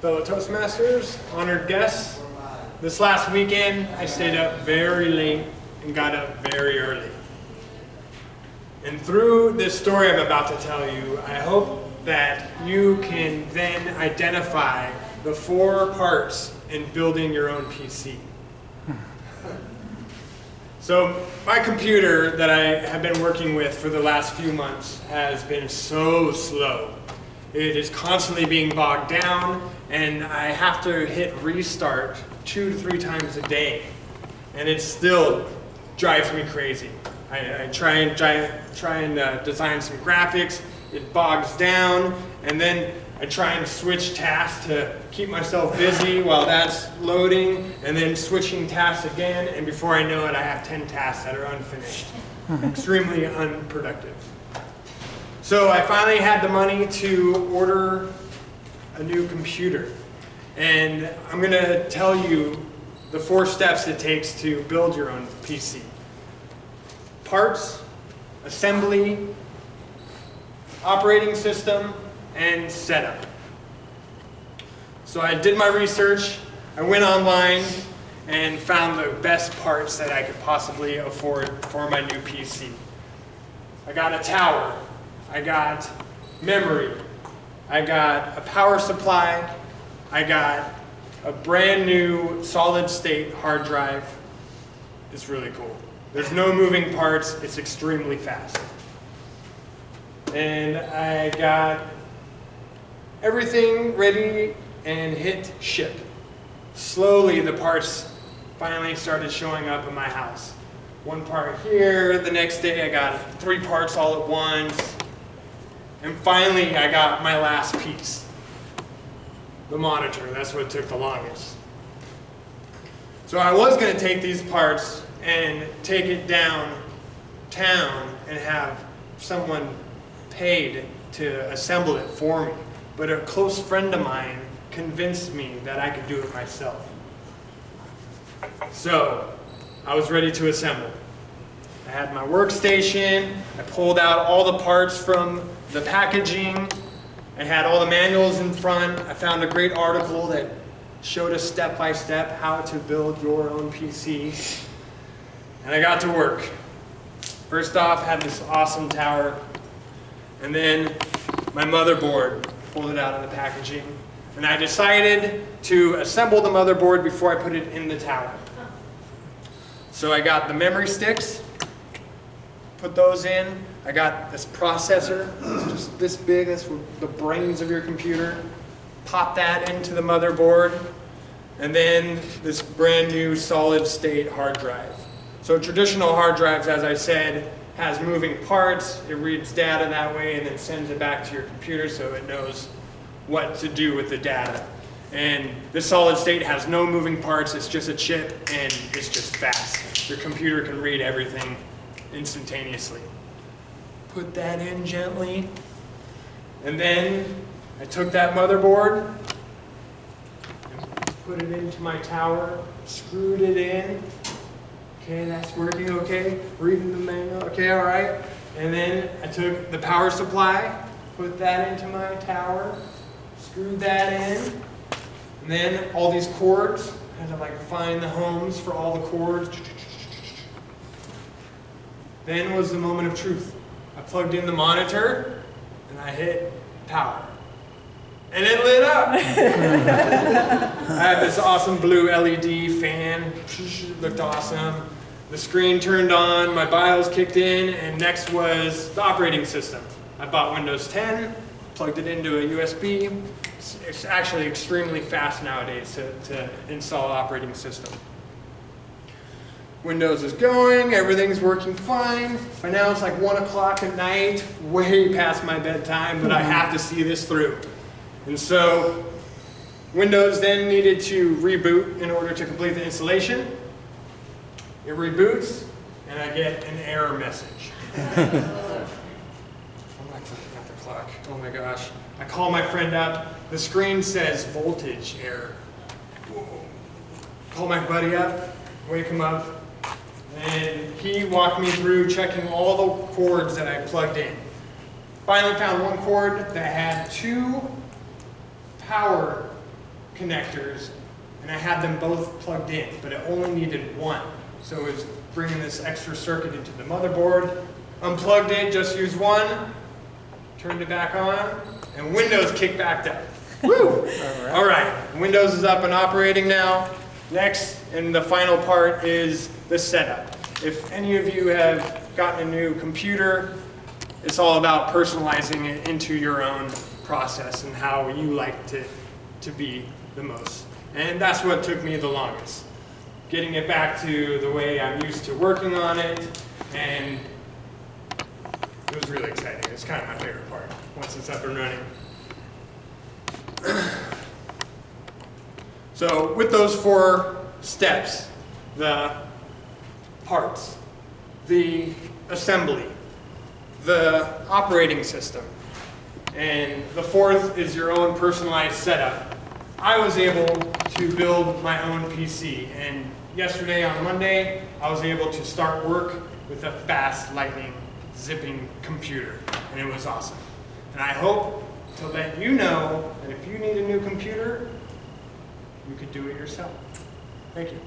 fellow Toastmasters, honored guests. This last weekend, I stayed up very late and got up very early. And through this story I'm about to tell you, I hope that you can then identify the 4 parts in building your own PC. So my computer that I have been working with for the last few months has been so slow. It is constantly being bogged down, and I have to hit restart 2 to 3 times a day, and it still drives me crazy. I try and design some graphics, it bogs down, and then I try and switch tasks to keep myself busy while that's loading, and then switching tasks again, and before I know it, I have 10 tasks that are unfinished. Extremely unproductive. So I finally had the money to order a new computer, and I'm going to tell you the 4 steps it takes to build your own PC. Parts, assembly, operating system, and setup. So I did my research, I went online and found the best parts that I could possibly afford for my new PC. I got a tower, I got memory, I got a power supply, I got a brand new solid state hard drive. It's really cool. There's no moving parts, it's extremely fast. And I got everything ready and hit ship. Slowly the parts finally started showing up in my house. 1 part here, the next day I got 3 parts all at once. And finally I got my last piece. The monitor, that's what took the longest. So I was going to take these parts and take it downtown and have someone paid to assemble it for me. But a close friend of mine convinced me that I could do it myself. So I was ready to assemble. I had my workstation, I pulled out all the parts from the packaging, I had all the manuals in front. I found a great article that showed us step-by-step how to build your own PC. And I got to work. First off, had this awesome tower, and then my motherboard, pulled it out of the packaging, and I decided to assemble the motherboard before I put it in the tower. So I got the memory sticks, put those in. I got this processor, it's just this big, that's the brains of your computer. Pop that into the motherboard, and then this brand new solid state hard drive. So traditional hard drives, as I said, has moving parts, it reads data that way and then sends it back to your computer so it knows what to do with the data. And this solid state has no moving parts, it's just a chip and it's just fast. Your computer can read everything instantaneously. Put that in gently, and then I took that motherboard and put it into my tower, screwed it in. Okay, that's working okay. Reading the manual, okay, all right. And then I took the power supply, put that into my tower, screwed that in. And then all these cords, I had to like find the homes for all the cords. Then was the moment of truth. I plugged in the monitor and I hit power. And it lit up. I have this awesome blue LED fan, looked awesome. The screen turned on, my BIOS kicked in, and next was the operating system. I bought Windows 10, plugged it into a USB. It's actually extremely fast nowadays to install operating system. Windows is going, everything's working fine. By now it's like 1 o'clock at night, way past my bedtime, but I have to see this through. And so Windows then needed to reboot in order to complete the installation. It reboots, and I get an error message. I'm like looking at the clock. Oh my gosh. I call my friend up. The screen says voltage error. Whoa. Call my buddy up, wake him up, and he walked me through checking all the cords that I plugged in. Finally found one cord that had 2 power connectors, and I had them both plugged in, but it only needed one. So it was bringing this extra circuit into the motherboard, unplugged it, just used one, turned it back on, and Windows kicked back up. Woo! All right, Windows is up and operating now. Next, and the final part is the setup. If any of you have gotten a new computer, it's all about personalizing it into your own process and how you like it to be the most. And that's what took me the longest. Getting it back to the way I'm used to working on it, and it was really exciting. It's kind of my favorite part once it's up and running. So with those 4 steps, the parts, the assembly, the operating system, and the 4th is your own personalized setup, I was able to build my own PC. And yesterday on Monday, I was able to start work with a fast, lightning, zipping computer, and it was awesome. And I hope to let you know that if you need a new computer, you could do it yourself. Thank you.